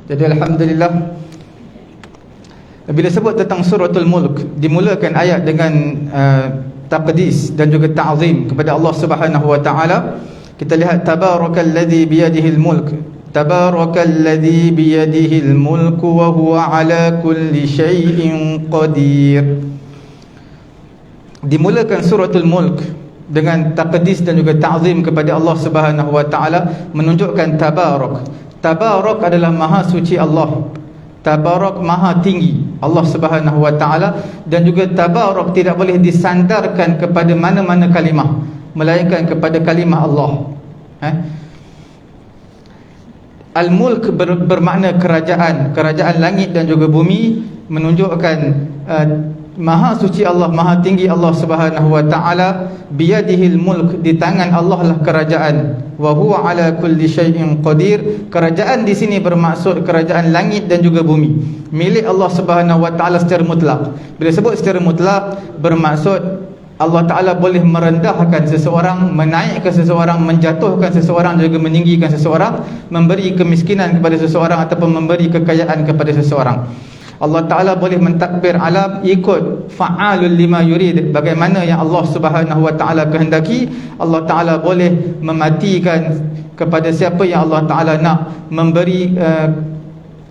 Jadi alhamdulillah, bila sebut tentang suratul mulk, dimulakan ayat dengan taqdis dan juga ta'zim kepada Allah Subhanahu wa taala. Kita lihat tabarakalladzi biyadihil mulk, tabarakalladzi biyadihil mulk wa huwa ala kulli syai'in qadir. Dimulakan suratul mulk dengan taqdis dan juga ta'zim kepada Allah Subhanahu wa taala, menunjukkan tabarak. Tabarak adalah maha suci Allah, tabarak maha tinggi Allah Subhanahu wa taala, dan juga tabarak tidak boleh disandarkan kepada mana-mana kalimah melainkan kepada kalimah Allah. Al-mulk bermakna kerajaan, kerajaan langit dan juga bumi, menunjukkan maha suci Allah, maha tinggi Allah Subhanahu wa taala. Biyadihil mulk, di tangan Allah lah kerajaan. Wa huwa ala kulli syai'in qadir. Kerajaan di sini bermaksud kerajaan langit dan juga bumi, milik Allah Subhanahu wa taala secara mutlak. Bila sebut secara mutlak, bermaksud Allah Ta'ala boleh merendahkan seseorang, menaikkan seseorang, menjatuhkan seseorang, juga meninggikan seseorang, memberi kemiskinan kepada seseorang ataupun memberi kekayaan kepada seseorang. Allah Ta'ala boleh mentakbir alam ikut fa'alul lima yurid, bagaimana yang Allah Subhanahu wa Ta'ala kehendaki. Allah Ta'ala boleh mematikan kepada siapa yang Allah Ta'ala nak,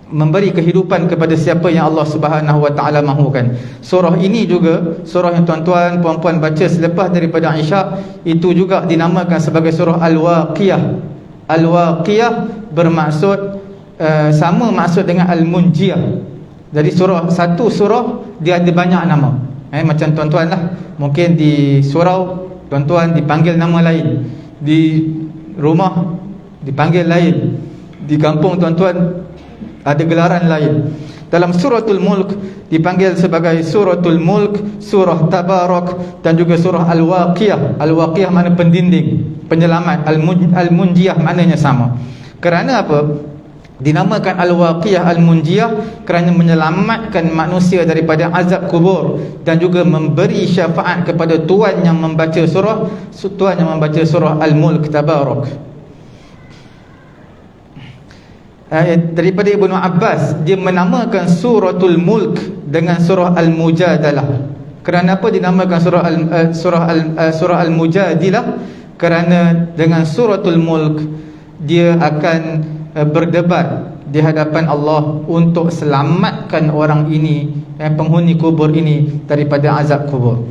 memberi kehidupan kepada siapa yang Allah Subhanahu wa taala mahukan. Surah ini juga surah yang tuan-tuan puan-puan baca selepas daripada Isyak, itu juga dinamakan sebagai surah Al-Waqiyah. Al-Waqiyah bermaksud sama maksud dengan Al-Munjiyah. Jadi satu surah dia ada banyak nama. Macam tuan-tuan lah, mungkin di surau tuan-tuan dipanggil nama lain, di rumah dipanggil lain, di kampung tuan-tuan ada gelaran lain. Dalam suratul mulk dipanggil sebagai suratul mulk, surah tabarak, dan juga surah al-waqiyah. Al-waqiyah makna pendinding, penyelamat. Al-munjiyah maknanya sama. Kerana apa dinamakan al-waqiyah, al-munjiyah? Kerana menyelamatkan manusia daripada azab kubur dan juga memberi syafaat kepada tuan yang membaca surah al-mulk tabarak. Daripada Ibnu Abbas, dia menamakan suratul mulk dengan surah al-mujadalah. Kerana apa dinamakan surah al-mujadilah? Kerana dengan suratul mulk dia akan berdebat di hadapan Allah untuk selamatkan orang ini, penghuni kubur ini, daripada azab kubur.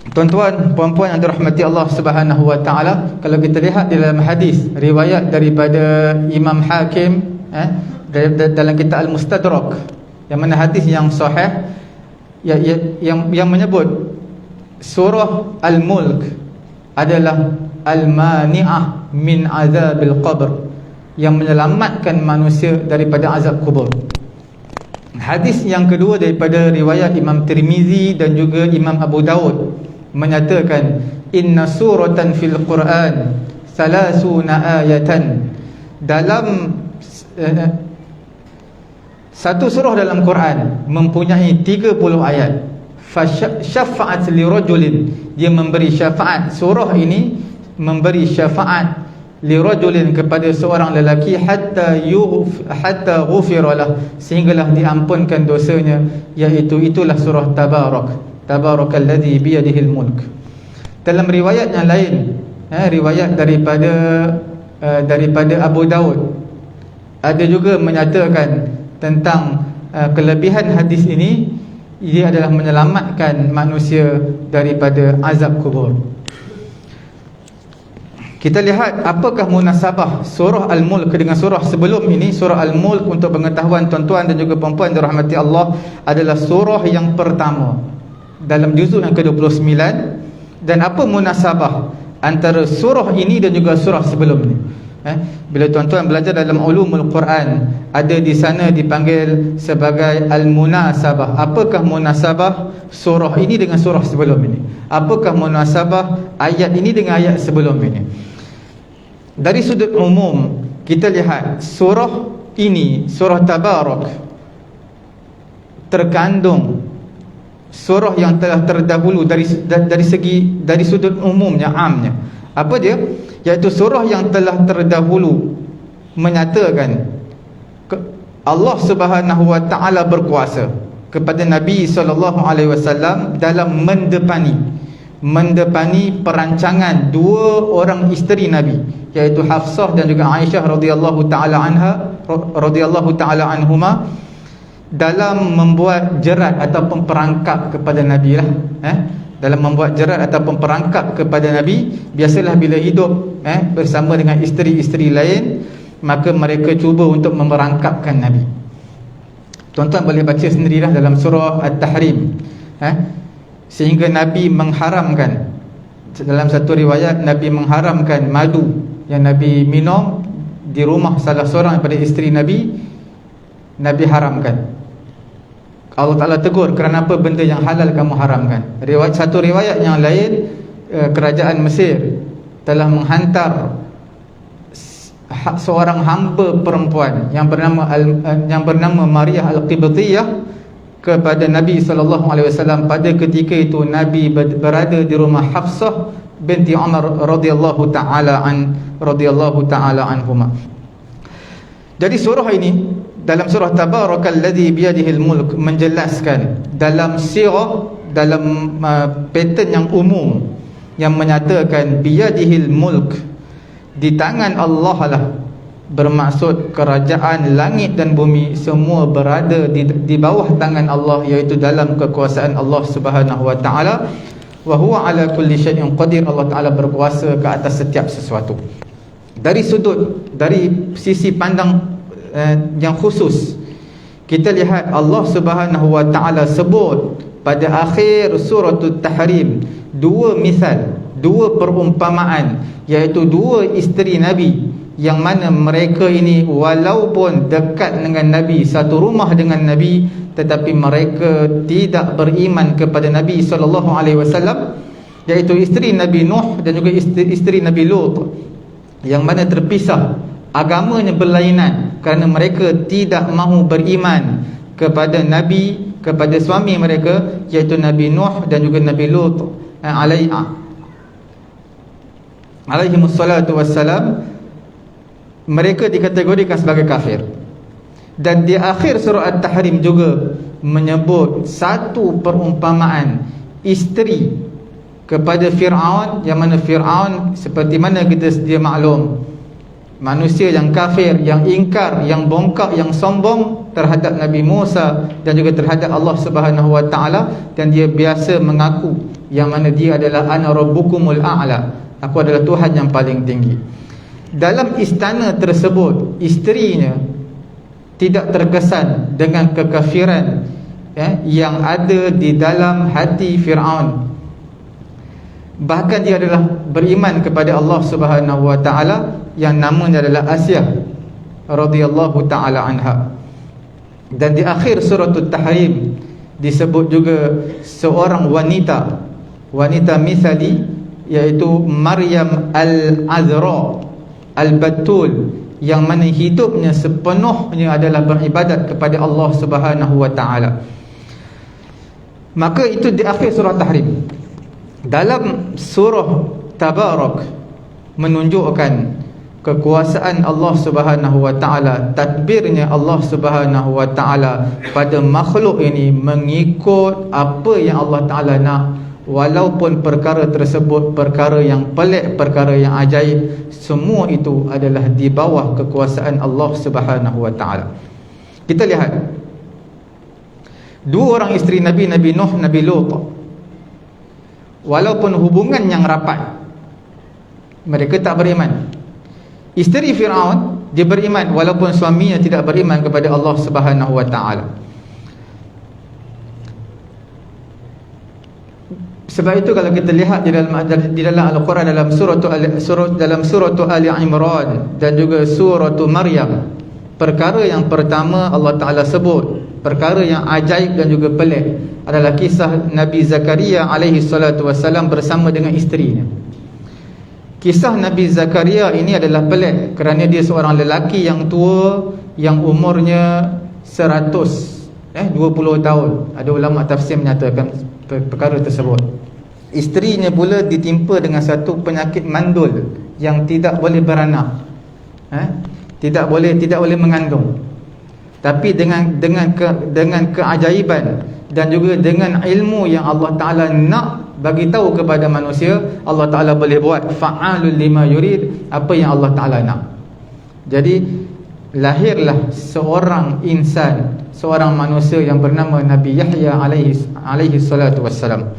Tuan-tuan, puan-puan yang dirahmati Allah Subhanahu wa taala, kalau kita lihat di dalam hadis riwayat daripada Imam Hakim dalam kitab Al-Mustadrak, yang mana hadis yang sahih yang menyebut surah Al-Mulk adalah al-mani'ah min azabil qabr, yang menyelamatkan manusia daripada azab kubur. Hadis yang kedua daripada riwayat Imam Tirmizi dan juga Imam Abu Daud menyatakan inna suratan fil Quran salasuna ayatan. Dalam satu surah dalam Quran mempunyai 30 ayat. Fasyafa'at li rajulin, dia memberi syafaat, surah ini memberi syafaat li rajulin kepada seorang lelaki, hatta ghufira lah, sehinggalah diampunkan dosanya, iaitu itulah surah tabarak. Tabarakalladzi biyadihil mulk. Dalam riwayat yang lain, riwayat daripada Abu Daud, ada juga menyatakan tentang kelebihan hadis ini, ia adalah menyelamatkan manusia daripada azab kubur. Kita lihat apakah munasabah surah Al-Mulk dengan surah sebelum ini. Surah Al-Mulk, untuk pengetahuan tuan-tuan dan juga puan-puan dirahmati Allah, adalah surah yang pertama dalam juzuk yang ke-29. Dan apa munasabah antara surah ini dan juga surah sebelum ini? Bila tuan-tuan belajar dalam ulumul Quran, ada di sana dipanggil sebagai al-munasabah. Apakah munasabah surah ini dengan surah sebelum ini? Apakah munasabah ayat ini dengan ayat sebelum ini? Dari sudut umum, kita lihat surah ini, surah Tabarak, terkandung surah yang telah terdahulu dari sudut umumnya, amnya. Apa dia? Iaitu surah yang telah terdahulu menyatakan Allah Subhanahu wa taala berkuasa kepada Nabi SAW dalam mendepani perancangan dua orang isteri Nabi, iaitu Hafsah dan juga Aisyah radhiyallahu taala anhuma, dalam membuat jerat ataupun perangkap kepada Nabi lah. Dalam membuat jerat ataupun perangkap kepada Nabi. Biasalah bila hidup bersama dengan isteri-isteri lain, maka mereka cuba untuk memerangkapkan Nabi. Tuan-tuan boleh baca sendirilah dalam surah At-Tahrim. Sehingga Nabi mengharamkan, dalam satu riwayat Nabi mengharamkan madu yang Nabi minum di rumah salah seorang daripada isteri Nabi. Nabi haramkan. Allah Ta'ala tegur, kerana apa benda yang halal kamu haramkan. Satu riwayat yang lain, kerajaan Mesir telah menghantar seorang hamba perempuan yang bernama Maria Al-Qibtiyah kepada Nabi SAW. Pada ketika itu Nabi berada di rumah Hafsah binti Umar radhiyallahu taala anhuma. Jadi surah ini, dalam surah Tabarakalladzi biyadihil mulk, menjelaskan dalam sirah, dalam pattern yang umum yang menyatakan biyadihil mulk, di tangan Allah lah, bermaksud kerajaan langit dan bumi semua berada di bawah tangan Allah, iaitu dalam kekuasaan Allah Subhanahu wa taala. Wa huwa ala kulli syai'in qadir, Allah Taala berkuasa ke atas setiap sesuatu. Dari sisi pandang yang khusus, kita lihat Allah Subhanahu wa taala sebut pada akhir surah At-Tahrim dua misal, dua perumpamaan, iaitu dua isteri Nabi, yang mana mereka ini walaupun dekat dengan Nabi, satu rumah dengan Nabi, tetapi mereka tidak beriman kepada Nabi SAW, iaitu isteri Nabi Nuh dan juga isteri Nabi Lut, yang mana terpisah, agamanya berlainan kerana mereka tidak mahu beriman kepada Nabi, kepada suami mereka, iaitu Nabi Nuh dan juga Nabi Lut alaihimussalatu wassalam. Mereka dikategorikan sebagai kafir. Dan di akhir surah At-Tahrim juga menyebut satu perumpamaan isteri kepada Fir'aun, yang mana Fir'aun, seperti mana kita sedia maklum, manusia yang kafir, yang ingkar, yang bongkak, yang sombong terhadap Nabi Musa dan juga terhadap Allah Subhanahu wa taala, dan dia biasa mengaku yang mana dia adalah ana rabbukumul a'la, aku adalah Tuhan yang paling tinggi. Dalam istana tersebut, isterinya tidak terkesan dengan kekafiran yang ada di dalam hati Fir'aun. Bahkan dia adalah beriman kepada Allah Subhanahu wa taala, yang namanya adalah Asyah radhiyallahu taala anha. Dan di akhir surah At-Tahrim disebut juga seorang wanita misali, iaitu Maryam Al-Azra Al-Batul, yang mana hidupnya sepenuhnya adalah beribadat kepada Allah Subhanahu wa taala. Maka itu di akhir surah Tahrim. Dalam surah Tabarak menunjukkan kekuasaan Allah Subhanahu wa taala, tadbirnya Allah Subhanahu wa taala pada makhluk ini mengikut apa yang Allah Taala nak. Walaupun perkara tersebut perkara yang pelik, perkara yang ajaib, semua itu adalah di bawah kekuasaan Allah Subhanahu wa taala. Kita lihat dua orang isteri Nabi, Nabi Nuh, Nabi Lut, walaupun hubungan yang rapat, mereka tak beriman. Isteri Fir'aun, dia beriman walaupun suaminya tidak beriman kepada Allah Subhanahu wa taala. Sebab itu kalau kita lihat di dalam Al-Quran, dalam surah Ali Imran dan juga surah Maryam, perkara yang pertama Allah Ta'ala sebut, perkara yang ajaib dan juga pelik, adalah kisah Nabi Zakaria alaihi salatu wassalam bersama dengan isterinya. Kisah Nabi Zakaria ini adalah pelik kerana dia seorang lelaki yang tua, yang umurnya 20 tahun. Ada ulama tafsir menyatakan perkara tersebut. Isterinya pula ditimpa dengan satu penyakit mandul yang tidak boleh beranak, tidak boleh mengandung. tapi dengan keajaiban dan juga dengan ilmu yang Allah Ta'ala nak bagi tahu kepada manusia. Allah Ta'ala boleh buat fa'alul lima yurid, apa yang Allah Ta'ala nak. Jadi lahirlah seorang insan, seorang manusia yang bernama Nabi Yahya alaihi salatu wassalam.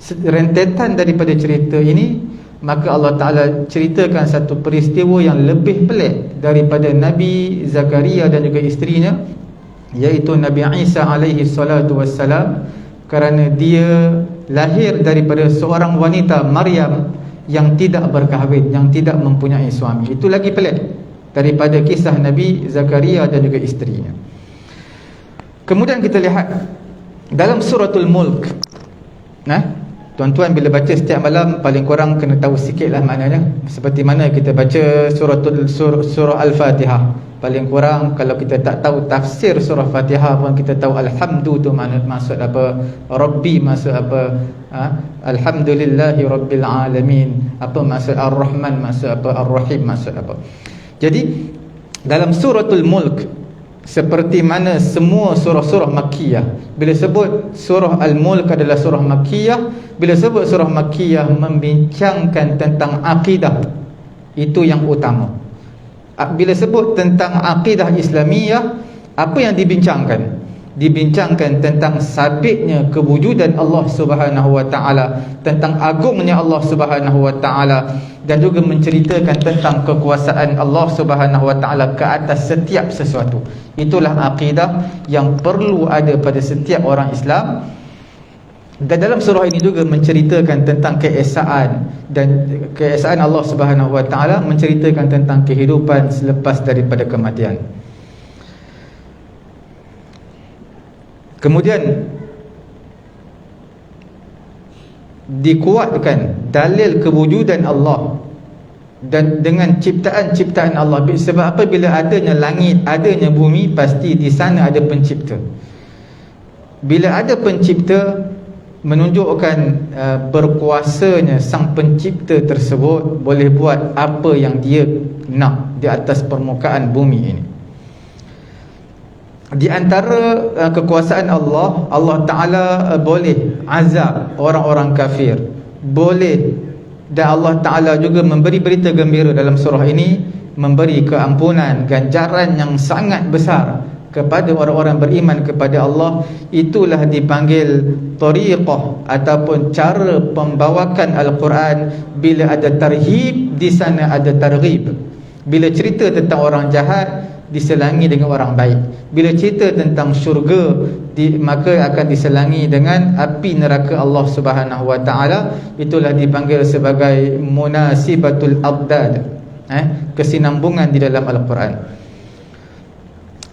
Rentetan daripada cerita ini, maka Allah Ta'ala ceritakan satu peristiwa yang lebih pelik daripada Nabi Zakaria dan juga isterinya, iaitu Nabi Isa alaihi salatu wassalam, kerana dia lahir daripada seorang wanita Maryam yang tidak berkahwin, yang tidak mempunyai suami. Itu lagi pelik daripada kisah Nabi Zakaria dan juga isterinya. Kemudian kita lihat dalam suratul Mulk. Tuan-tuan bila baca setiap malam, paling kurang kena tahu sikitlah maknanya. Seperti mana kita baca surah Al-Fatihah, paling kurang kalau kita tak tahu tafsir surah Fatihah pun kita tahu Alhamdu tu maksud apa, Rabbi maksud apa, Alhamdulillahi Rabbil Alamin, apa maksud Ar-Rahman maksud apa, Ar-Rahim maksud apa. Jadi dalam suratul Mulk, seperti mana semua surah-surah Makkiyah, bila sebut surah Al-Mulk adalah surah Makkiyah, bila sebut surah Makkiyah membincangkan tentang akidah, itu yang utama. Bila sebut tentang akidah Islamiyah, apa yang dibincangkan? Dibincangkan tentang sabitnya kewujudan Allah Subhanahu wa taala, tentang agungnya Allah Subhanahu wa taala, dan juga menceritakan tentang kekuasaan Allah Subhanahu wa taala ke atas setiap sesuatu. Itulah akidah yang perlu ada pada setiap orang Islam. Dan dalam surah ini juga menceritakan tentang keesaan, dan keesaan Allah Subhanahu wa taala, menceritakan tentang kehidupan selepas daripada kematian. Kemudian dikuatkan dalil kewujudan Allah dan dengan ciptaan-ciptaan Allah. Sebab apa? Bila adanya langit, adanya bumi, pasti di sana ada pencipta. Bila ada pencipta, menunjukkan berkuasanya sang pencipta tersebut boleh buat apa yang dia nak di atas permukaan bumi ini. Di antara kekuasaan Allah, Allah Ta'ala boleh azab orang-orang kafir, boleh, dan Allah Ta'ala juga memberi berita gembira dalam surah ini, memberi keampunan, ganjaran yang sangat besar kepada orang-orang beriman kepada Allah. Itulah dipanggil tariqah ataupun cara pembawakan Al-Quran. Bila ada tarhib, di sana ada targhib. Bila cerita tentang orang jahat, diselangi dengan orang baik. Bila cerita tentang syurga, maka akan diselangi dengan api neraka Allah Subhanahu wa taala. Itulah dipanggil sebagai munasibatul abdad, kesinambungan di dalam Al-Quran.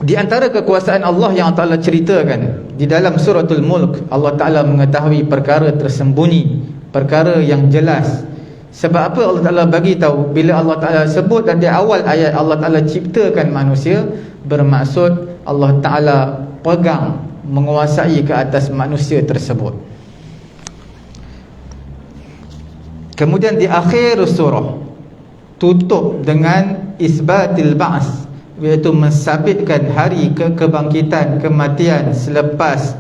Di antara kekuasaan Allah yang Allah Ta'ala ceritakan di dalam suratul Mulk, Allah Ta'ala mengetahui perkara tersembunyi, perkara yang jelas. Sebab apa Allah Ta'ala bagi tahu? Bila Allah Ta'ala sebut di awal ayat Allah Ta'ala ciptakan manusia, bermaksud Allah Ta'ala pegang, menguasai ke atas manusia tersebut. Kemudian di akhir surah tutup dengan isbatil ba'as, iaitu mensabitkan hari kebangkitan, kematian selepas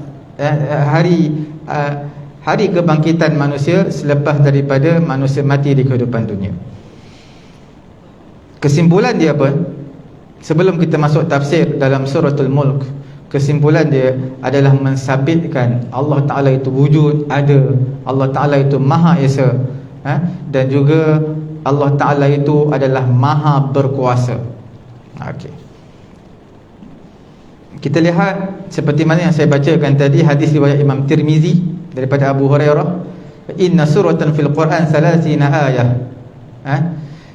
hari kebangkitan manusia selepas daripada manusia mati di kehidupan dunia. Kesimpulan dia apa? Sebelum kita masuk tafsir dalam suratul Mulk, kesimpulan dia adalah mensabitkan Allah Ta'ala itu wujud, ada. Allah Ta'ala itu Maha Esa, dan juga Allah Ta'ala itu adalah Maha Berkuasa. Okey. Kita lihat seperti mana yang saya bacakan tadi, hadis riwayat Imam Tirmizi daripada Abu Hurairah, inna suratan fil Quran 30 ayah.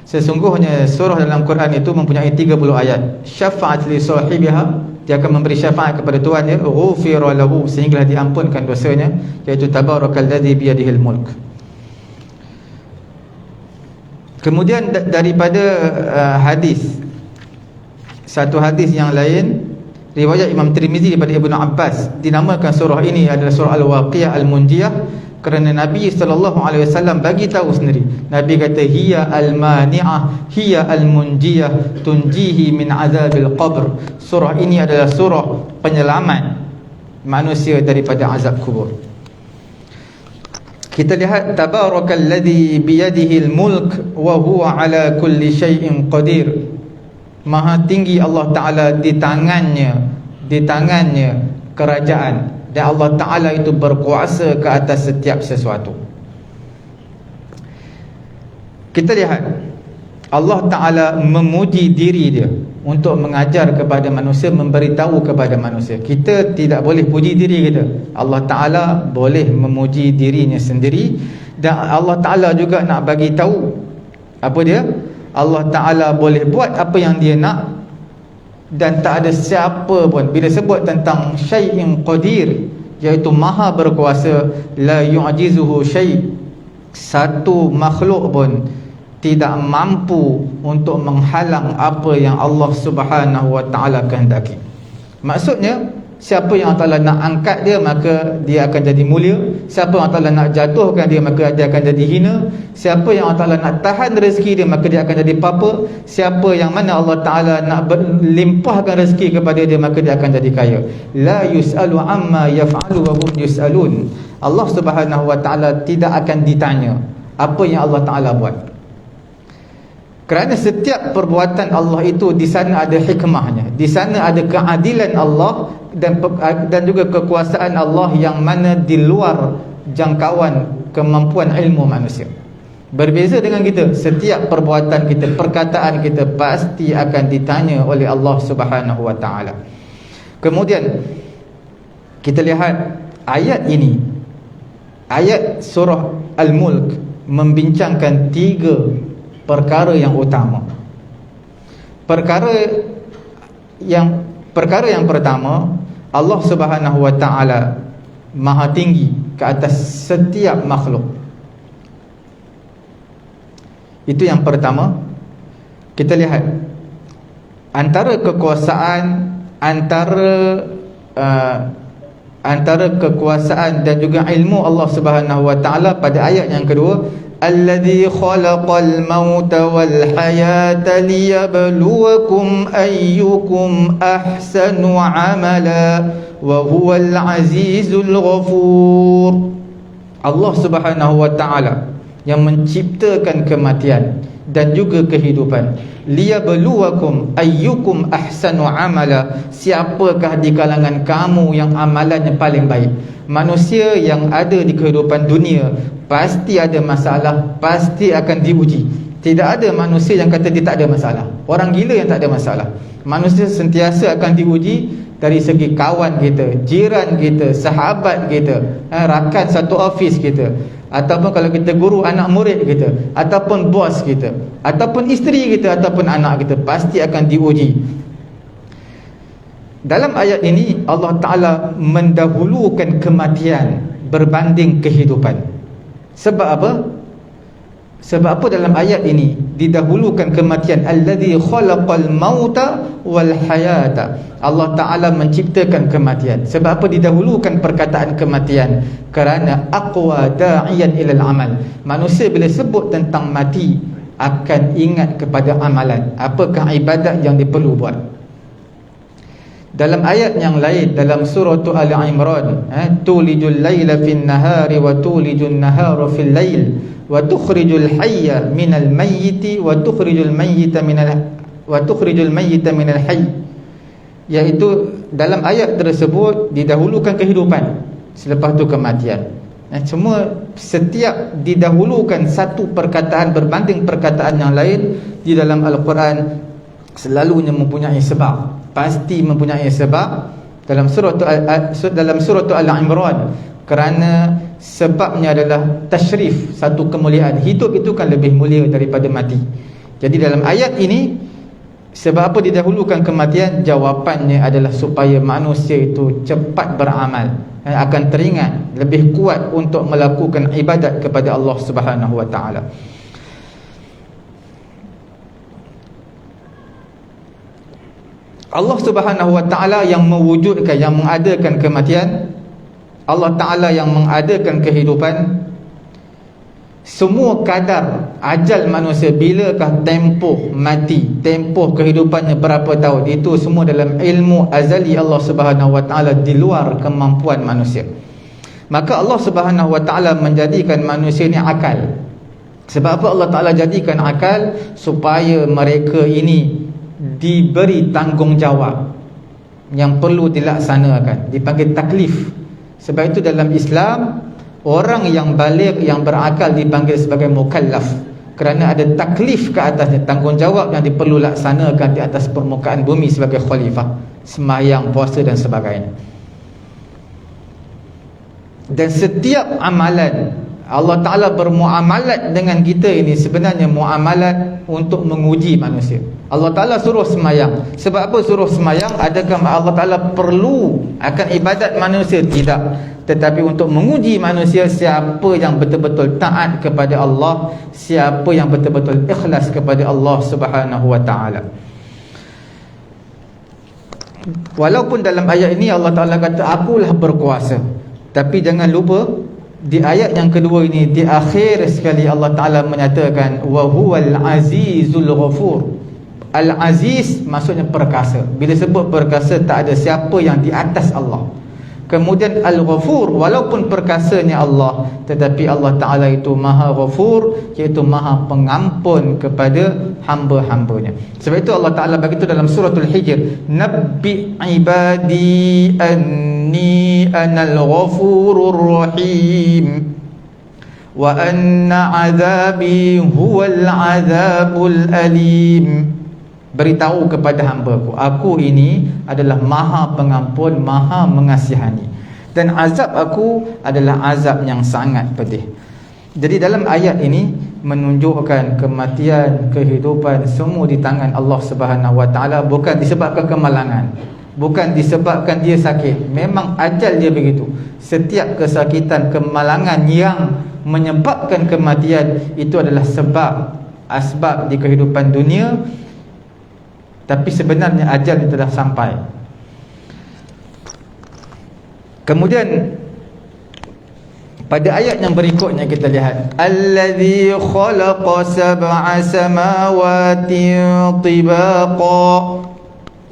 Sesungguhnya surah dalam Quran itu mempunyai 30 ayat. Syafa'at li sahibiha, dia akan memberi syafaat kepada tuannya, ghufira lahu, sehinggalah diampunkan dosanya, iaitu tabarakalladzi biyadihil mulk. Kemudian daripada hadis, satu hadis yang lain riwayat Imam Tirmizi daripada Ibnu Abbas, dinamakan surah ini adalah surah Al-Waqiah Al-Munjiyah kerana Nabi SAW bagi tahu sendiri. Nabi kata hiya al-mani'ah hiya al-munjiyah tunjihi min azabil qabr. Surah ini adalah surah penyelamat manusia daripada azab kubur. Kita lihat tabarakalladzi biyadihi al-mulk wa huwa ala kulli syai'in qadir. Maha tinggi Allah Ta'ala, di tangannya kerajaan, dan Allah Ta'ala itu berkuasa ke atas setiap sesuatu. Kita lihat Allah Ta'ala memuji diri dia untuk mengajar kepada manusia, memberitahu kepada manusia. Kita tidak boleh puji diri kita. Allah Ta'ala boleh memuji dirinya sendiri, dan Allah Ta'ala juga nak bagi tahu apa dia. Allah Ta'ala boleh buat apa yang dia nak, dan tak ada siapa pun, bila sebut tentang syai'in qadir, iaitu maha berkuasa, la yu'jizuhu syai', satu makhluk pun tidak mampu untuk menghalang apa yang Allah Subhanahu wa Ta'ala kehendaki. Maksudnya, siapa yang Allah Ta'ala nak angkat dia, maka dia akan jadi mulia. Siapa yang Allah Ta'ala nak jatuhkan dia, maka dia akan jadi hina. Siapa yang Allah Ta'ala nak tahan rezeki dia, maka dia akan jadi papa. Siapa yang mana Allah Ta'ala nak limpahkan rezeki kepada dia, maka dia akan jadi kaya. La yus'alu amma yaf'alu wa hum yus'alun. Allah Subhanahu wa Ta'ala tidak akan ditanya apa yang Allah Ta'ala buat, kerana setiap perbuatan Allah itu di sana ada hikmahnya, di sana ada keadilan Allah, dan juga kekuasaan Allah yang mana di luar jangkauan kemampuan ilmu manusia. Berbeza dengan kita, setiap perbuatan kita, perkataan kita pasti akan ditanya oleh Allah Subhanahu wa Ta'ala. Kemudian kita lihat ayat ini, ayat surah Al-Mulk membincangkan 3 perkara yang utama. Perkara yang pertama, Allah Subhanahu wa Ta'ala maha tinggi ke atas setiap makhluk. Itu yang pertama. Kita lihat antara kekuasaan, antara kekuasaan dan juga ilmu Allah Subhanahu wa Ta'ala pada ayat yang kedua, alladzi khalaqal mauta wal hayata liyabluwakum ayyukum ahsanu amala wa huwal azizul ghafur. Allah Subhanahu wa Ta'ala yang menciptakan kematian dan juga kehidupan. Liyabluwakum ayyukum ahsanu amala, siapakah di kalangan kamu yang amalannya paling baik? Manusia yang ada di kehidupan dunia pasti ada masalah, pasti akan diuji. Tidak ada manusia yang kata dia tak ada masalah. Orang gila yang tak ada masalah. Manusia sentiasa akan diuji dari segi kawan kita, jiran kita, sahabat kita, rakan satu office kita, ataupun kalau kita guru, anak murid kita, ataupun bos kita, ataupun isteri kita, ataupun anak kita, pasti akan diuji. Dalam ayat ini Allah Ta'ala mendahulukan kematian berbanding kehidupan. Sebab apa? Sebab apa dalam ayat ini didahulukan kematian? Alladzi khalaqal mauta wal hayata. Allah Ta'ala menciptakan kematian. Sebab apa didahulukan perkataan kematian? Kerana aqwa da'iyan ilal amal. Manusia bila sebut tentang mati akan ingat kepada amalan. Apakah ibadat yang dia perlu buat? Dalam ayat yang lain, dalam surah Ali Imran, tulijul laila fin nahari wa tulijul nahara fil lail wa tukhrijul hayya minal mayyiti wa tukhrijul mayyita minal hayy. Iaitu dalam ayat tersebut didahulukan kehidupan, selepas itu kematian. Semua setiap didahulukan satu perkataan berbanding perkataan yang lain di dalam Al-Quran selalunya mempunyai sebab. Pasti mempunyai sebab. Dalam surah Al-Imran, kerana sebabnya adalah tashrif, satu kemuliaan. Hidup itu kan lebih mulia daripada mati. Jadi dalam ayat ini, sebab apa didahulukan kematian? Jawapannya adalah supaya manusia itu cepat beramal, akan teringat, lebih kuat untuk melakukan ibadat kepada Allah Subhanahu wa Ta'ala. Allah Subhanahu wa ta'ala yang mewujudkan, yang mengadakan kematian. Allah Ta'ala yang mengadakan kehidupan. Semua kadar ajal manusia, bilakah tempoh mati, tempoh kehidupannya berapa tahun, itu semua dalam ilmu azali Allah Subhanahu wa ta'ala, di luar kemampuan manusia. Maka Allah Subhanahu wa ta'ala menjadikan manusia ni akal. Sebab apa Allah Ta'ala jadikan akal? Supaya mereka ini diberi tanggungjawab yang perlu dilaksanakan, dipanggil taklif. Sebab itu dalam Islam, orang yang baligh, yang berakal dipanggil sebagai mukallaf, kerana ada taklif ke atasnya, tanggungjawab yang diperlu laksanakan di atas permukaan bumi sebagai khalifah, sembahyang, puasa dan sebagainya. Dan setiap amalan Allah Ta'ala bermuamalat dengan kita ini sebenarnya muamalat untuk menguji manusia. Allah Ta'ala suruh semayang. Sebab apa suruh semayang? Adakah Allah Ta'ala perlu akan ibadat manusia? Tidak. Tetapi untuk menguji manusia, siapa yang betul-betul taat kepada Allah, siapa yang betul-betul ikhlas kepada Allah Subhanahu wa ta'ala. Walaupun dalam ayat ini Allah Ta'ala kata akulah berkuasa, tapi jangan lupa di ayat yang kedua ini, di akhir sekali Allah Ta'ala menyatakan wa huwal azizul ghafur. Al-aziz maksudnya perkasa. Bila sebut perkasa, tak ada siapa yang di atas Allah. Kemudian al-ghafur, walaupun perkasanya Allah, tetapi Allah Ta'ala itu maha ghafur, iaitu maha pengampun kepada hamba-hambanya. Sebab itu Allah Ta'ala begitu dalam suratul Hijr, nabbi ibadi anni anal ghafurur rahim wa anna azabi huwal azabul alim. Beritahu kepada hamba-Ku, aku ini adalah maha pengampun, maha mengasihani, dan azab aku adalah azab yang sangat pedih. Jadi dalam ayat ini menunjukkan kematian, kehidupan semua di tangan Allah Subhanahu wa ta'ala. Bukan disebabkan kemalangan, bukan disebabkan dia sakit, memang ajal dia begitu. Setiap kesakitan, kemalangan yang menyebabkan kematian, itu adalah sebab, asbab di kehidupan dunia. Tapi sebenarnya ajal itu dah sampai. Kemudian pada ayat yang berikutnya kita lihat, allazi khalaqa sab'a samawati tibaqa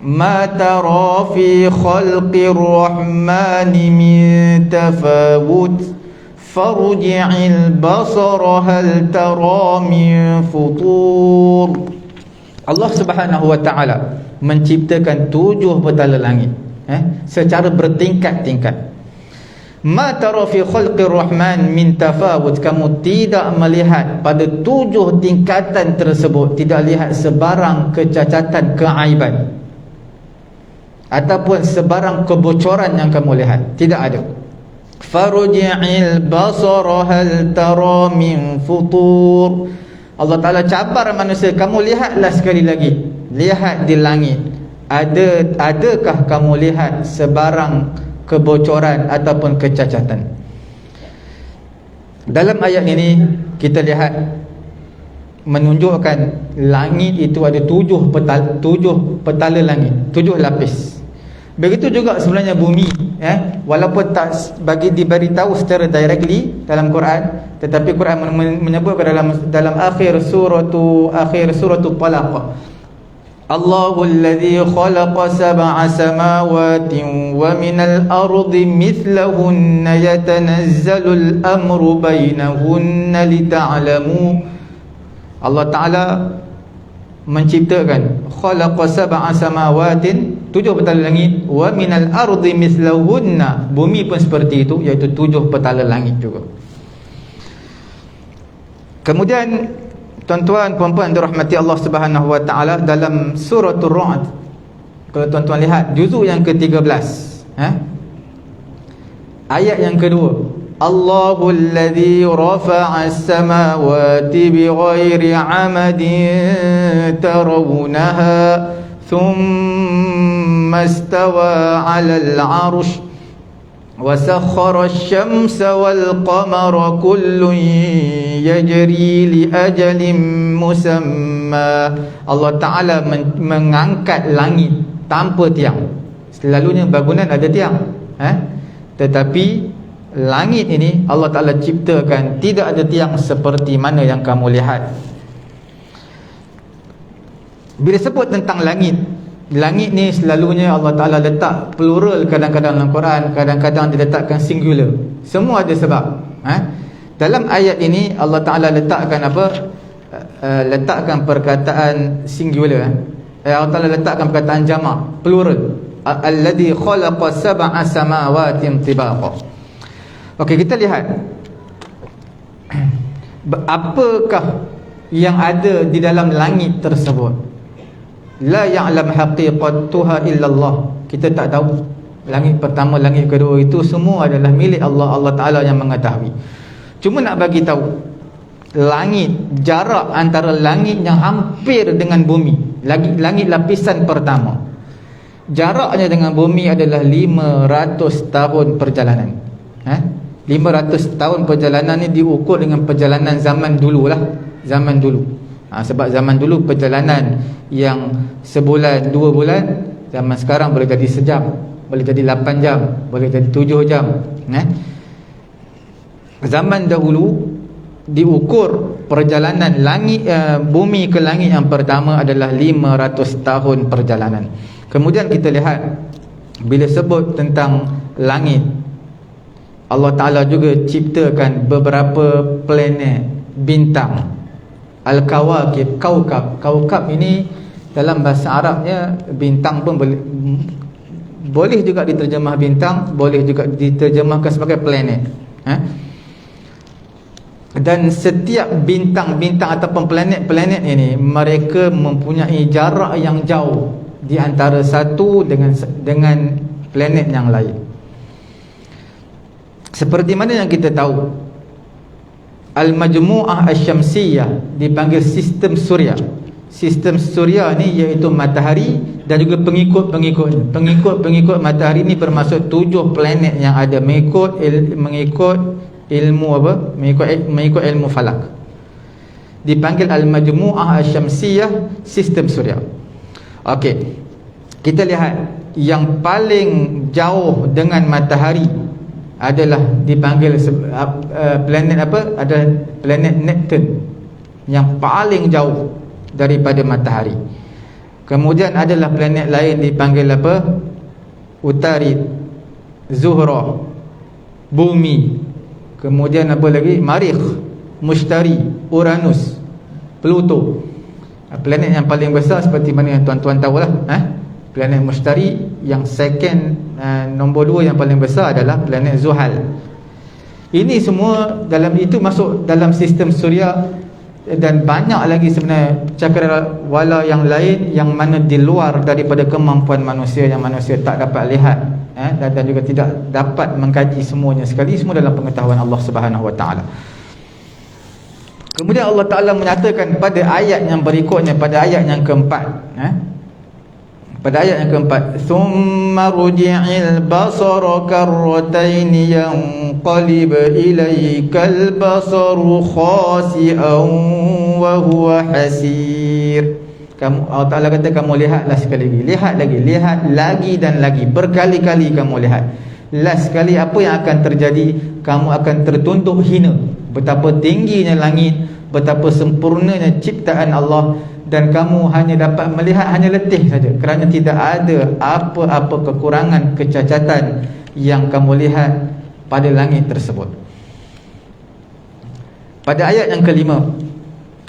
ma tara fi khalqir rahmani min tafawut farji'il basara hal tara min futur. Allah Subhanahu wa ta'ala menciptakan 7 petala langit secara bertingkat-tingkat. Ma tara fi khalqir rahman min tafawut, kamu tidak melihat pada 7 tingkatan tersebut, tidak lihat sebarang kecacatan, keaiban ataupun sebarang kebocoran yang kamu lihat, tidak ada. Farji'il basara hal tara min futur. Allah Ta'ala cabar manusia, kamu lihatlah sekali lagi, lihat di langit, adakah kamu lihat sebarang kebocoran ataupun kecacatan. Dalam ayat ini kita lihat menunjukkan langit itu ada 7 petala langit, 7 lapis. Begitu juga sebenarnya bumi, walaupun tak diberitahu secara directly dalam Quran, tetapi Quran menyebutkan dalam akhir suratu Talaq, Allahul ladzi khalaqa sab'a samawati wa minal ardi mithlahunna yatanazzalul amru bainahunna lita'lamu. Allah Ta'ala menciptakan khalaqa sab'a samawatin, 7 petala langit, wa minal ardi mithlahunna, bumi pun seperti itu, iaitu 7 petala langit juga. Kemudian tuan-tuan puan-puan dirahmati Allah Subhanahu wa ta'ala, dalam suratul Ra'd, kalau tuan-tuan lihat juzuk yang ke-13, ayat yang kedua, Allahul ladzi rafa'a as-samawati bighairi 'amadin tarawunaha thumma istawa 'alal 'arsy wa sakhkhara asy-syamsa wal qamara kullun yajri li ajalin musamma. Allah Ta'ala mengangkat langit tanpa tiang. Selalunya bangunan ada tiang, tetapi langit ini Allah Ta'ala ciptakan tidak ada tiang seperti mana yang kamu lihat. Bila sebut tentang langit, langit ni selalunya Allah Ta'ala letak plural kadang-kadang dalam Quran, kadang-kadang diletakkan singular. Semua ada sebab. Dalam ayat ini Allah Ta'ala letakkan apa? Letakkan perkataan singular. Allah Ta'ala letakkan perkataan jamak, plural. Alladhi khalaqa sab'a samawatin tibaqa. Okey, kita lihat apakah yang ada di dalam langit tersebut. La ya'lam haqiqatuha illallah. Kita tak tahu. Langit pertama, langit kedua itu semua adalah milik Allah. Allah Ta'ala yang mengetahui. Cuma nak bagi tahu, langit, jarak antara langit yang hampir dengan bumi, langit lapisan pertama, jaraknya dengan bumi adalah 500 tahun perjalanan. 500 tahun perjalanan ni diukur dengan perjalanan zaman dulu lah. Zaman dulu. Sebab zaman dulu perjalanan yang sebulan, 2 bulan, zaman sekarang boleh jadi sejam, boleh jadi 8 jam, boleh jadi 7 jam. Zaman dahulu diukur perjalanan langit, bumi ke langit yang pertama adalah 500 tahun perjalanan. Kemudian kita lihat bila sebut tentang langit, Allah Ta'ala juga ciptakan beberapa planet, bintang, Al-Kawakib, Kaukab ini dalam bahasa Arabnya bintang pun boleh juga diterjemah bintang, boleh juga diterjemahkan sebagai planet. Dan setiap bintang-bintang ataupun planet-planet ini, mereka mempunyai jarak yang jauh di antara satu dengan planet yang lain. Seperti mana yang kita tahu, Al-Majmu'ah Asy-Syamsiyah dipanggil sistem suria. Sistem suria ni iaitu matahari dan juga pengikut-pengikutnya. Pengikut-pengikut matahari ni bermaksud 7 planet yang ada mengikut ilmu apa? Mengikut ilmu falak. Dipanggil Al-Majmu'ah Asy-Syamsiyah, sistem suria. Okey. Kita lihat yang paling jauh dengan matahari adalah dipanggil planet apa? Adalah planet Neptune, yang paling jauh daripada matahari. Kemudian adalah planet lain dipanggil apa? Utarid, Zuhra, Bumi. Kemudian apa lagi? Marikh, Mushtari, Uranus, Pluto. Planet yang paling besar seperti mana yang tuan-tuan tahulah, planet Mushtari. Yang second, nombor 2 yang paling besar adalah planet Zuhal. Ini semua dalam itu masuk dalam sistem suria. Dan banyak lagi sebenarnya cakrawala yang lain yang mana di luar daripada kemampuan manusia, yang manusia tak dapat lihat, dan juga tidak dapat mengkaji semuanya sekali. Semua dalam pengetahuan Allah Subhanahu Wa Taala. Kemudian Allah Ta'ala menyatakan pada ayat yang berikutnya, pada ayat yang keempat, pada ayat yang keempat, thumma ruji'il basara karratain yanqalib ilaikal basaru khasi'an wa huwa hasir. Allah Ta'ala kata, kamu lihatlah sekali lagi, lihat lagi dan lagi, berkali-kali kamu lihat. Last sekali apa yang akan terjadi? Kamu akan tertunduk hina. Betapa tingginya langit, betapa sempurnanya ciptaan Allah, dan kamu hanya dapat melihat, hanya letih saja, kerana tidak ada apa-apa kekurangan, kecacatan yang kamu lihat pada langit tersebut. Pada ayat yang kelima,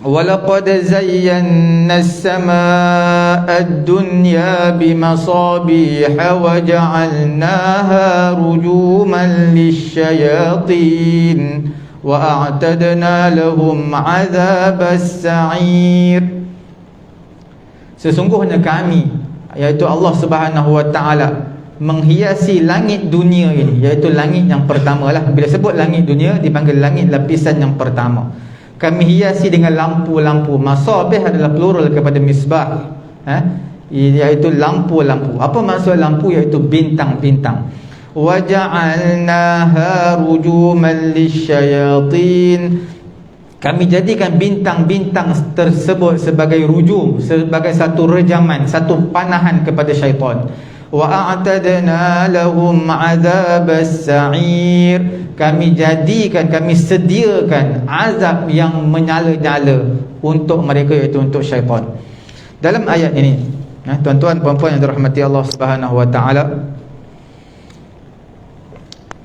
walaqad zayyana as-samaa'a ad-dunya bimasabiha wa ja'alnaha rujuman lisyayatin wa a'tadna lahum 'adzabas sa'ir. Sesungguhnya kami, iaitu Allah Subhanahu Wa Taala, menghiasi langit dunia ini, iaitu langit yang pertama lah. Bila sebut langit dunia, dipanggil langit lapisan yang pertama. Kami hiasi dengan lampu-lampu. Masabih adalah plural kepada misbah, iaitu lampu-lampu. Apa maksud lampu? Iaitu bintang-bintang. Wa ja'alnaha rujuman lisyayatin. Kami jadikan bintang-bintang tersebut sebagai rujum, sebagai satu rejaman, satu panahan kepada syaitan. Wa a'tadna lahum 'adzabas sa'ir. Kami jadikan, kami sediakan azab yang menyala-nyala untuk mereka, iaitu untuk syaitan. Dalam ayat ini, tuan-tuan puan-puan yang dirahmati Allah Subhanahu wa taala,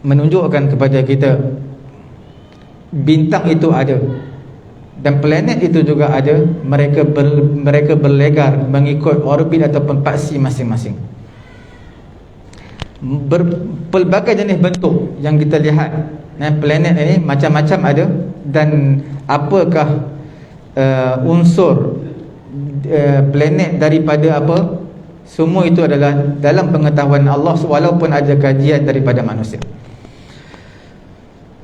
menunjukkan kepada kita bintang itu ada dan planet itu juga ada. Mereka berlegar mengikut orbit ataupun paksi masing-masing. Pelbagai jenis bentuk yang kita lihat, planet ini macam-macam ada. Dan apakah unsur planet daripada apa, semua itu adalah dalam pengetahuan Allah, walaupun ada kajian daripada manusia.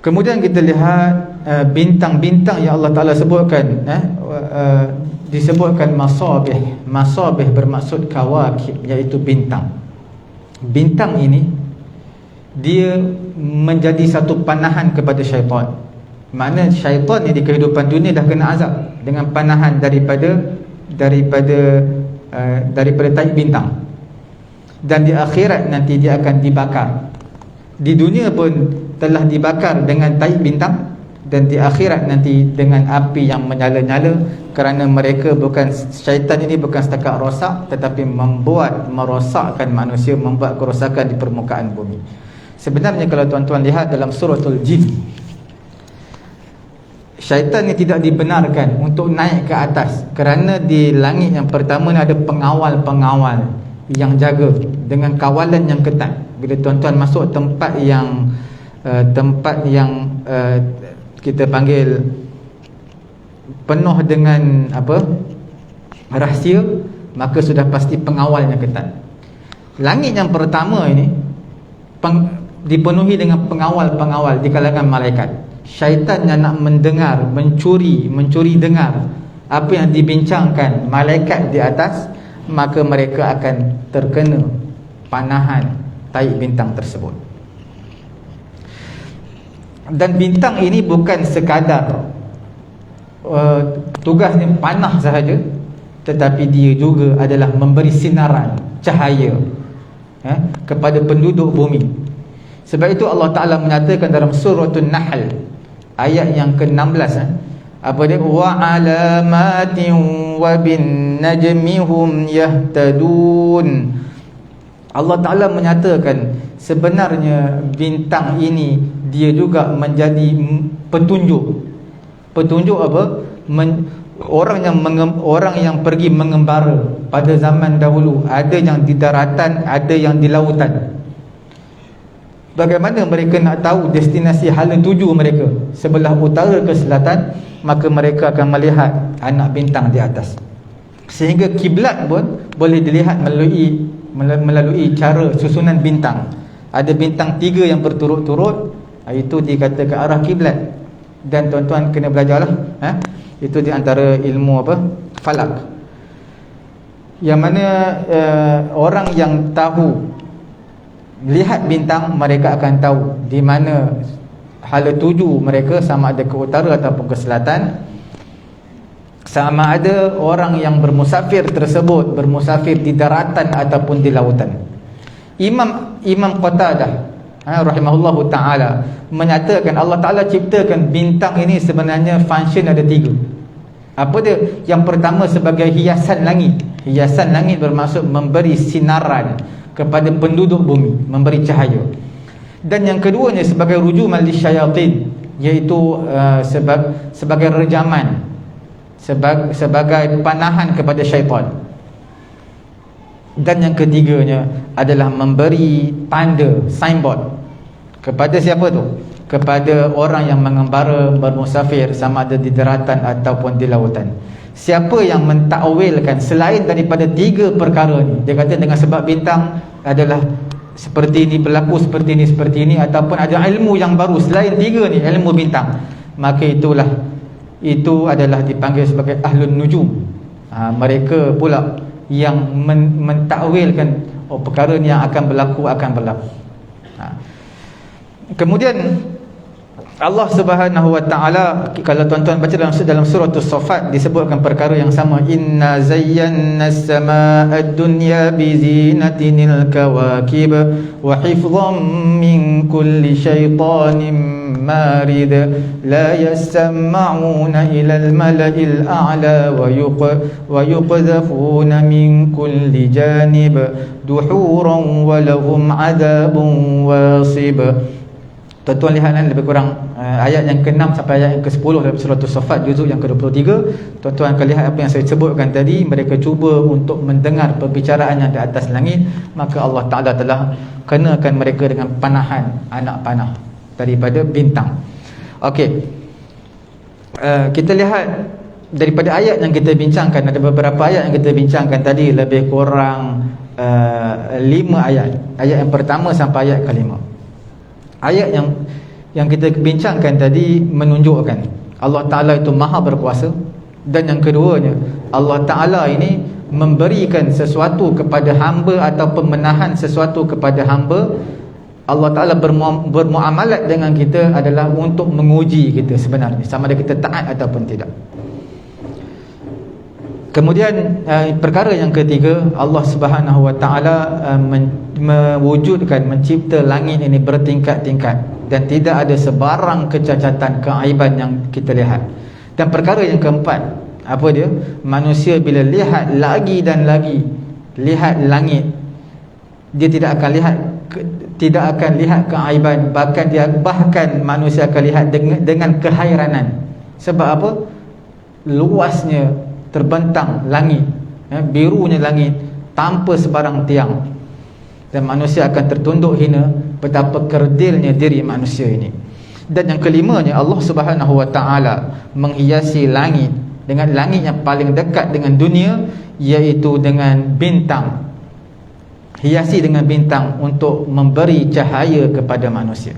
Kemudian kita lihat bintang-bintang yang Allah Ta'ala sebutkan, disebutkan masabih. Masabih bermaksud kawakib, iaitu bintang. Bintang ini dia menjadi satu panahan kepada syaitan. Makna syaitan ni di kehidupan dunia dah kena azab dengan panahan daripada taib bintang. Dan di akhirat nanti dia akan dibakar. Di dunia pun telah dibakar dengan taib bintang, dan di akhirat nanti dengan api yang menyala-nyala, kerana mereka bukan, syaitan ini bukan setakat rosak, tetapi merosakkan manusia, membuat kerosakan di permukaan bumi. Sebenarnya kalau tuan-tuan lihat dalam suratul Jin, syaitan ini tidak dibenarkan untuk naik ke atas, kerana di langit yang pertama ni ada pengawal-pengawal yang jaga dengan kawalan yang ketat. Bila tuan-tuan masuk tempat yang kita panggil penuh dengan rahsia, maka sudah pasti pengawalnya ketat. Langit yang pertama ini dipenuhi dengan pengawal-pengawal di kalangan malaikat. Syaitan yang nak mendengar, mencuri dengar apa yang dibincangkan malaikat di atas, maka mereka akan terkena panahan taib bintang tersebut. Dan bintang ini bukan sekadar tugasnya panah sahaja, tetapi dia juga adalah memberi sinaran, cahaya kepada penduduk bumi. Sebab itu Allah Ta'ala menyatakan dalam suratul Nahl ayat yang ke-16, apa dia? Wa alamatin wa bin najmi hum yahtadun. Allah Ta'ala menyatakan sebenarnya bintang ini dia juga menjadi petunjuk. Petunjuk apa? Orang yang pergi mengembara pada zaman dahulu, ada yang di daratan, ada yang di lautan. Bagaimana mereka nak tahu destinasi hala tuju mereka, sebelah utara ke selatan, maka mereka akan melihat anak bintang di atas. Sehingga kiblat pun boleh dilihat melalui cara susunan bintang. Ada bintang 3 yang berturut-turut, itu dikata ke arah kiblat. Dan tuan-tuan kena belajarlah, itu di antara ilmu falak. Yang mana orang yang tahu lihat bintang, mereka akan tahu di mana hala tuju mereka, sama ada ke utara ataupun ke selatan. Sama ada orang yang bermusafir tersebut bermusafir di daratan ataupun di lautan. Imam Qatadah rahimahullahu ta'ala menyatakan Allah Ta'ala ciptakan bintang ini sebenarnya function ada 3. Apa dia? Yang pertama sebagai hiasan langit. Hiasan langit bermaksud memberi sinaran kepada penduduk bumi, memberi cahaya. Dan yang keduanya sebagai rujuman lisyayatin, iaitu sebagai rejaman, sebagai panahan kepada syaitan. Dan yang ketiganya adalah memberi tanda, signboard. Kepada siapa tu? Kepada orang yang mengembara, bermusafir, sama ada di daratan ataupun di lautan. Siapa yang mentakwilkan selain daripada 3 perkara ni, dia kata dengan sebab bintang adalah seperti ini, berlaku seperti ini, ataupun ada ilmu yang baru selain 3 ni, ilmu bintang, maka itu adalah dipanggil sebagai ahlun nujum. Mereka pula yang mentakwilkan perkara ni yang akan berlaku. Kemudian Allah Subhanahu wa taala, kalau tuan-tuan baca dalam surah As-Saffat, disebutkan perkara yang sama. Inna zayyana as-samaa'a ad-dunya bi zinatinil kawakib wa hifdhan min kulli syaitanin marid la yasma'una ila al-mala'il a'la wa yuqdhafuna min kulli janib duhuran wa lahum 'adabun wasib. Tuan-tuan lihat kan, lebih kurang ayat yang ke-6 sampai ayat yang ke-10 dalam surah As-Saffat, juzuk yang ke-23. Tuan-tuan akan lihat apa yang saya sebutkan tadi. Mereka cuba untuk mendengar perbicaraan yang di atas langit, maka Allah Ta'ala telah kenakan mereka dengan panahan anak panah daripada bintang. Okey, kita lihat daripada ayat yang kita bincangkan. Ada beberapa ayat yang kita bincangkan tadi, lebih kurang 5 ayat. Ayat yang pertama sampai ayat ke-5. Ayat yang kita bincangkan tadi menunjukkan Allah Ta'ala itu maha berkuasa. Dan yang keduanya, Allah Ta'ala ini memberikan sesuatu kepada hamba ataupun menahan sesuatu kepada hamba. Allah Ta'ala bermuamalat dengan kita adalah untuk menguji kita sebenarnya, sama ada kita taat ataupun tidak. Kemudian perkara yang ketiga, Allah Subhanahu wa taala mewujudkan, mencipta langit ini bertingkat-tingkat dan tidak ada sebarang kecacatan, keaiban yang kita lihat. Dan perkara yang keempat, apa dia? Manusia bila lihat lagi dan lagi lihat langit, dia tidak akan lihat keaiban, bahkan manusia akan lihat dengan kehairanan. Sebab apa? Luasnya terbentang langit, birunya langit tanpa sebarang tiang, dan manusia akan tertunduk hina betapa kerdilnya diri manusia ini. Dan yang kelimanya, Allah Subhanahu wa taala menghiasi langit dengan langit yang paling dekat dengan dunia, iaitu dengan bintang. Hiasi dengan bintang untuk memberi cahaya kepada manusia.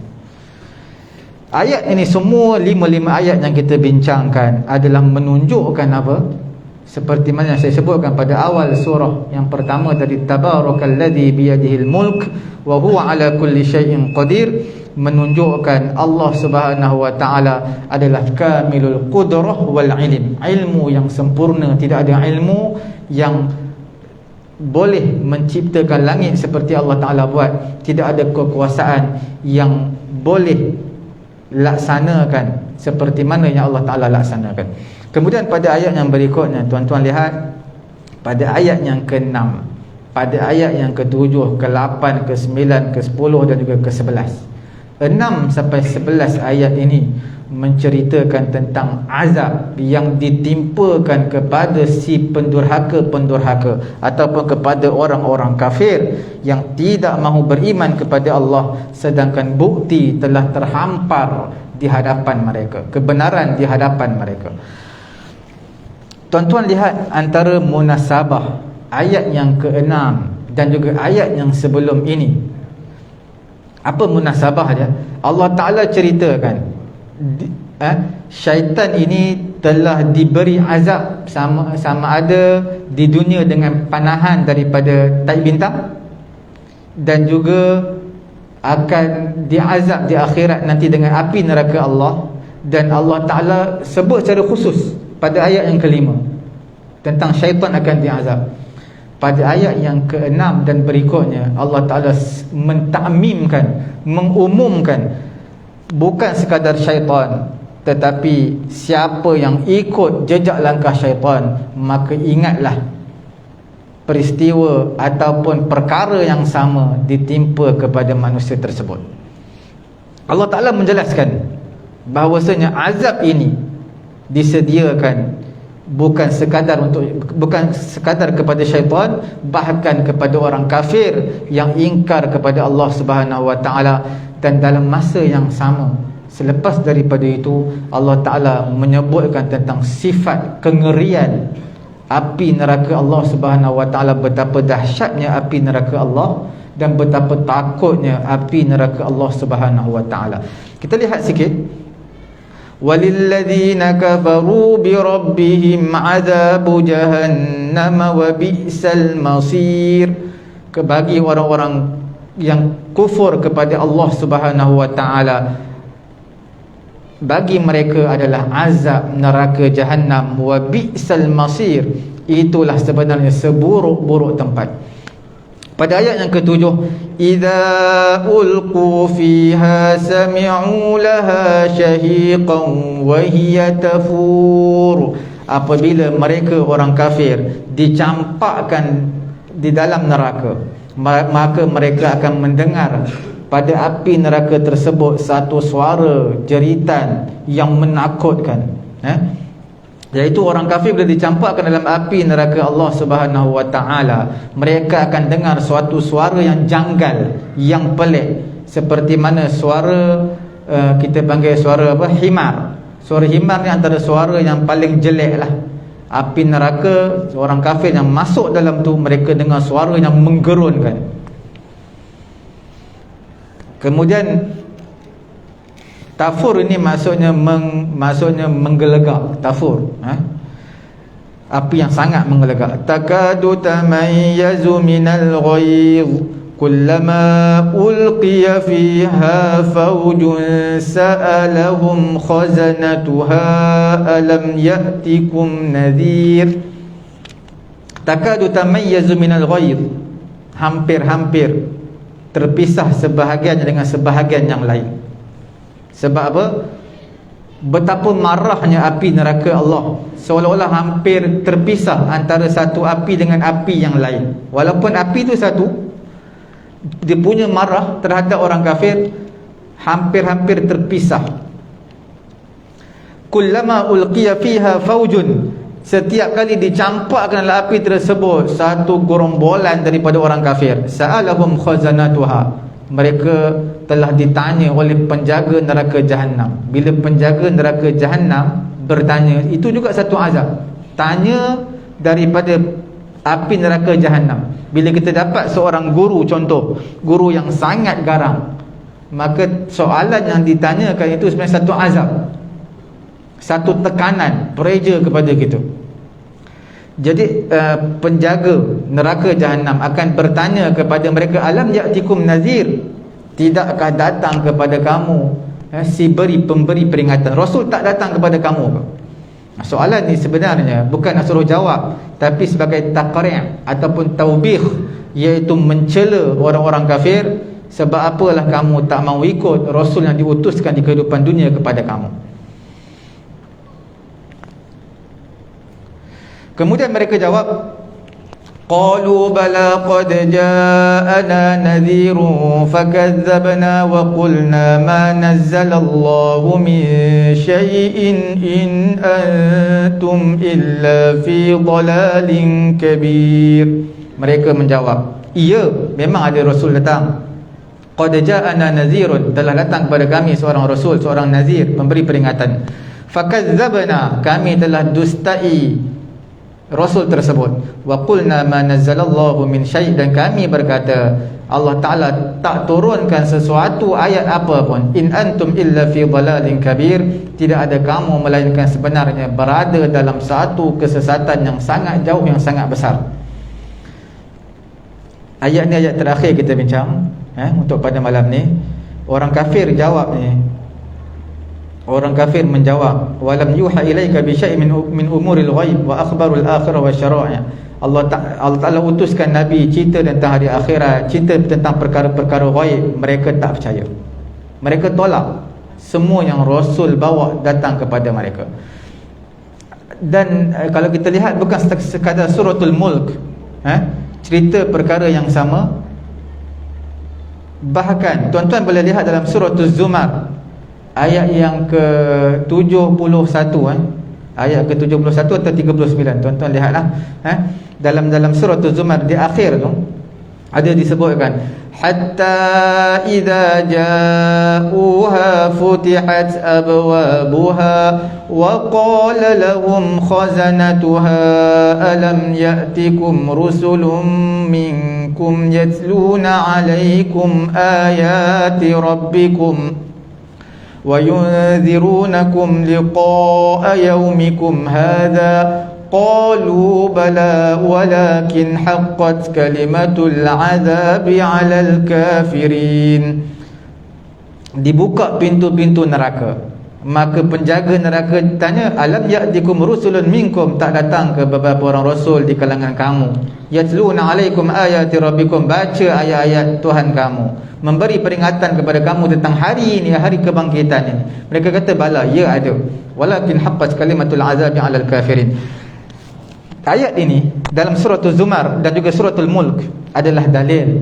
Ayat ini semua, 5 ayat yang kita bincangkan adalah menunjukkan apa? Seperti mana yang saya sebutkan pada awal surah yang pertama tadi, tabarakalladzi biyadihil mulk wa huwa ala kulli syai'in qadir, menunjukkan Allah Subhanahu wa taala adalah kamilul qudrah wal ilm, ilmu yang sempurna. Tidak ada ilmu yang boleh menciptakan langit seperti Allah Ta'ala buat. Tidak ada kekuasaan yang boleh laksanakan seperti mana yang Allah Ta'ala laksanakan. Kemudian pada ayat yang berikutnya, tuan-tuan lihat pada ayat yang ke-6, pada ayat yang ke-7, ke-8, ke-9, ke-10 dan juga ke-11. 6 sampai 11 ayat ini menceritakan tentang azab yang ditimpakan kepada si pendurhaka ataupun kepada orang-orang kafir yang tidak mahu beriman kepada Allah, sedangkan bukti telah terhampar di hadapan mereka, kebenaran di hadapan mereka. Tuan-tuan lihat antara munasabah ayat yang ke-6 dan juga ayat yang sebelum ini. Apa munasabah dia? Allah Ta'ala ceritakan syaitan ini telah diberi azab sama ada di dunia dengan panahan daripada tai bintang, dan juga akan diazab di akhirat nanti dengan api neraka Allah. Dan Allah Ta'ala sebut secara khusus pada ayat yang ke-5 tentang syaitan akan diazab. Pada ayat yang ke-6 dan berikutnya, Allah Ta'ala mentakmimkan, mengumumkan, bukan sekadar syaitan, tetapi siapa yang ikut jejak langkah syaitan, maka ingatlah peristiwa ataupun perkara yang sama ditimpa kepada manusia tersebut. Allah Ta'ala menjelaskan bahawasanya azab ini disediakan bukan sekadar kepada syaitan, bahkan kepada orang kafir yang ingkar kepada Allah Subhanahu wa taala. Dan dalam masa yang sama, selepas daripada itu, Allah Ta'ala menyebutkan tentang sifat kengerian api neraka Allah Subhanahu wa taala, betapa dahsyatnya api neraka Allah dan betapa takutnya api neraka Allah Subhanahu wa taala. Kita lihat sikit. Walilladzina kafaru bi rabbihim adzabu jahannam wa bi'sal masir. Bagi orang-orang yang kufur kepada Allah Subhanahu wa taala, bagi mereka adalah azab neraka Jahannam, wa bi'sal masir, itulah sebenarnya seburuk-buruk tempat. Pada ayat yang ketujuh, idza ulqu fiha sami'u laha syahiqan wa hiya tafur, apabila mereka orang kafir dicampakkan di dalam neraka, maka mereka akan mendengar pada api neraka tersebut satu suara jeritan yang menakutkan. Iaitu orang kafir bila dicampakkan dalam api neraka Allah Subhanahu wa taala, mereka akan dengar suatu suara yang janggal, yang pelik, seperti mana suara kita panggil suara apa, himar. Suara himar ni antara suara yang paling jelek lah. Api neraka, orang kafir yang masuk dalam tu, mereka dengar suara yang menggerunkan. Kemudian tafur ini maksudnya menggelegak. Tafur, api yang sangat menggelegak. Takadu tamayyazu minal ghayz kullama ulqiya fiha fawjun sa'alahum khazanatuha alam ya'tikum nadhir. Takadu tamayyazu minal ghayz, hampir-hampir terpisah sebahagian dengan sebahagian yang lain. Sebab apa? Betapa marahnya api neraka Allah, seolah-olah hampir terpisah antara satu api dengan api yang lain. Walaupun api itu satu, dia punya marah terhadap orang kafir hampir-hampir terpisah. Kullama ulqiya fiha faujun, setiap kali dicampakkan dalam api tersebut satu gerombolan daripada orang kafir, sa'alahum khazanatuha, mereka telah ditanya oleh penjaga neraka Jahannam. Bila penjaga neraka Jahannam bertanya, itu juga satu azab. Tanya daripada api neraka Jahannam. Bila kita dapat seorang guru, contoh guru yang sangat garang, maka soalan yang ditanyakan itu sebenarnya satu azab, satu tekanan, pressure kepada kita. Jadi penjaga neraka Jahannam akan bertanya kepada mereka, alam ya'tikum nazir, tidakkah datang kepada kamu si pemberi peringatan? Rasul tak datang kepada kamu ke? Soalan ni sebenarnya bukan nak suruh jawab, tapi sebagai taqri' ataupun taubih, iaitu mencela orang-orang kafir. Sebab apalah kamu tak mahu ikut Rasul yang diutuskan di kehidupan dunia kepada kamu? Kemudian mereka jawab, qalu bala qad ja'ana nadhirun fakadzabna wa qulna ma nazzalallahu min syai'in in antum illa fi dhalalin kabir. Mereka menjawab, iya, memang ada Rasul datang. Qad ja'ana nadhirun, telah datang kepada kami seorang Rasul, seorang nazir, memberi peringatan. Fakadzabna, kami telah dustai Rasul tersebut. Wa qulna ma nazzalallahu min syai', dan kami berkata Allah Ta'ala tak turunkan sesuatu ayat apa pun. In antum illa fi dhalalin kabir, tidak ada kamu melainkan sebenarnya berada dalam satu kesesatan yang sangat jauh, yang sangat besar. Ayat ni ayat terakhir kita bincang untuk pada malam ni. Orang kafir jawab ni, orang kafir menjawab, walam yuha ilaika bi syai'in min umuril ghaib wa akhbarul akhirah wa syara'i'. Allah Ta'ala utuskan Nabi cerita tentang hari akhirat, cerita tentang perkara-perkara ghaib. Mereka tak percaya, mereka tolak semua yang Rasul bawa datang kepada mereka. Dan kalau kita lihat, bukan sekadar suratul Mulk cerita perkara yang sama, bahkan tuan-tuan boleh lihat dalam suratul Zumar ayat yang ke-71, ayat ke-71 atau 39, tuan-tuan lihatlah. Dalam surat Az-Zumar di akhir tu ada disebutkan, hatta idza ja'uha futihat abwabuha wa qala lahum khazanatuha alam ya'tikum rusulun minkum yatluna 'alaykum ayati rabbikum وَيُنذِرُونَكُمْ لِقَاءَ يَوْمِكُمْ هَذَا قَالُوا بَلَى وَلَكِنْ حَقَّتْ كَلِمَةُ الْعَذَابِ عَلَى الْكَافِرِينَ. Dibuka pintu-pintu neraka, Maka penjaga neraka tanya, alam ya'tikum rusulun minkum, tak datang ke beberapa orang rasul di kalangan kamu, yatluna alaikum ayati rabbikum, baca ayat-ayat Tuhan kamu, memberi peringatan kepada kamu tentang hari ini, hari kebangkitan ini. Mereka kata bala, ya ada, walakin haqqat kalimatul azabi 'alal kafirin. Ayat ini dalam suratul Zumar dan juga suratul Mulk adalah dalil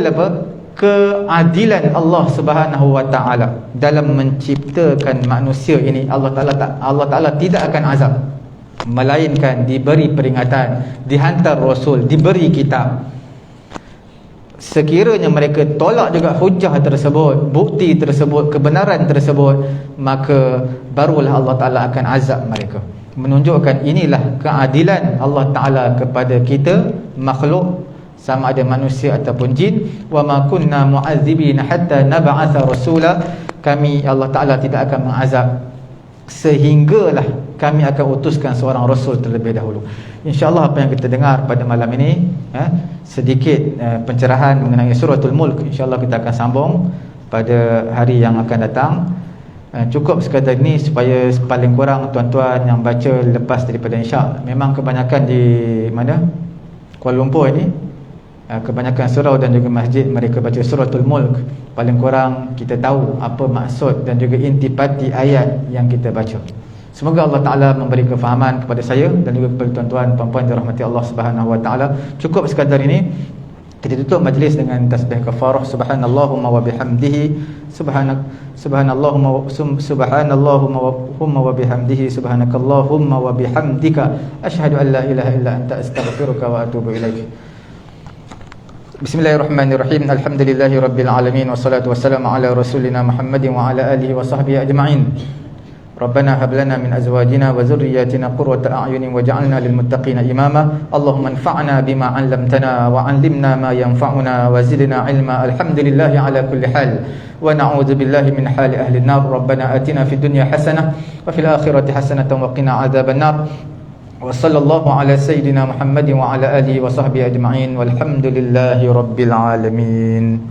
apa? Keadilan Allah Subhanahu wa taala dalam menciptakan manusia ini. Allah Taala tidak akan azab, melainkan diberi peringatan, dihantar rasul, diberi kitab. Sekiranya mereka tolak juga hujah tersebut, bukti tersebut, kebenaran tersebut, maka barulah Allah Taala akan azab mereka. Menunjukkan inilah keadilan Allah Taala kepada kita makhluk, sama ada manusia ataupun jin. Wa ma kunna mu'adzibina hatta nab'atha rasula, kami Allah Taala tidak akan mengazab sehinggalah kami akan utuskan seorang rasul terlebih dahulu. InsyaAllah apa yang kita dengar pada malam ini sedikit pencerahan mengenai suratul Mulk, InsyaAllah kita akan sambung pada hari yang akan datang. Cukup sekadar ini supaya paling kurang tuan-tuan yang baca lepas daripada Isyak. Memang kebanyakan di mana? Kuala Lumpur ini, kebanyakan surau dan juga masjid mereka baca suratul Mulk. Paling kurang kita tahu apa maksud dan juga intipati ayat yang kita baca. Semoga Allah Ta'ala memberi kefahaman kepada saya dan juga kepada tuan-tuan puan-puan dirahmati Allah Subhanahu wa Ta'ala. Cukup sekadar ini. Kita tutup majlis dengan tasbih kafarah. Subhanallahumma wa bihamdihi, subhanallahumma wa bihamdihi, subhanakallahumma wa bihamdika, asyhadu an la ilaha illa anta, astaghfiruka wa atubu ilaik. Bismillahirrahmanirrahim. Alhamdulillahi rabbil alamin, wassalatu wassalamu ala rasulina Muhammadin wa ala alihi wa sahbihi ajma'in. Rabbana hab lana min azwajina wa dhurriyyatina qurrata a'yunin waj'alna lil muttaqina imama. Allahumma anfa'na bima 'allamtana wa 'allimna ma yanfa'una wa zidna 'ilma. Alhamdulillahi ala kulli hal wa na'udzu billahi min hali ahli an-nar. Rabbana atina fid dunya hasanah wa fil akhirati hasanatan wa qina 'adzaban nar. Wa sallallahu ala sayyidina Muhammadin wa ala alihi wa sahbihi ajma'in. Walhamdulillahi rabbil alamin.